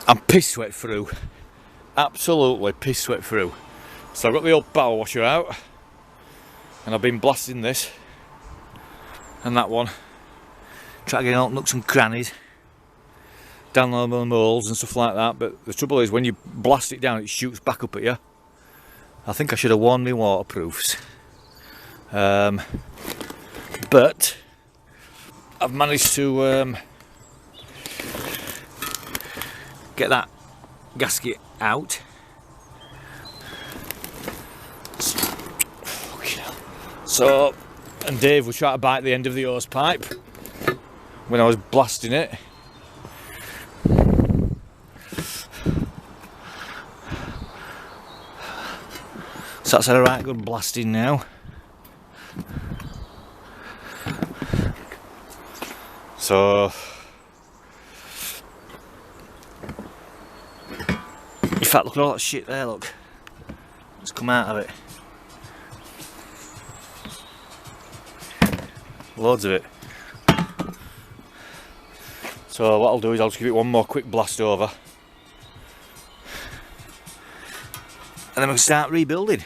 I'm piss wet through. Absolutely piss wet through. So I've got the old power washer out, and I've been blasting this and that one, trying to get all nooks and crannies, down the moles and stuff like that. But the trouble is, when you blast it down, it shoots back up at you. I think I should have worn my waterproofs, but I've managed to get that gasket out. So, and Dave was trying to bite the end of the hose pipe when I was blasting it. So that's a right good blasting now. So, in fact, look at all that shit there, look. It's come out of it. Loads of it. So what I'll do is I'll just give it one more quick blast over, and then we can start rebuilding.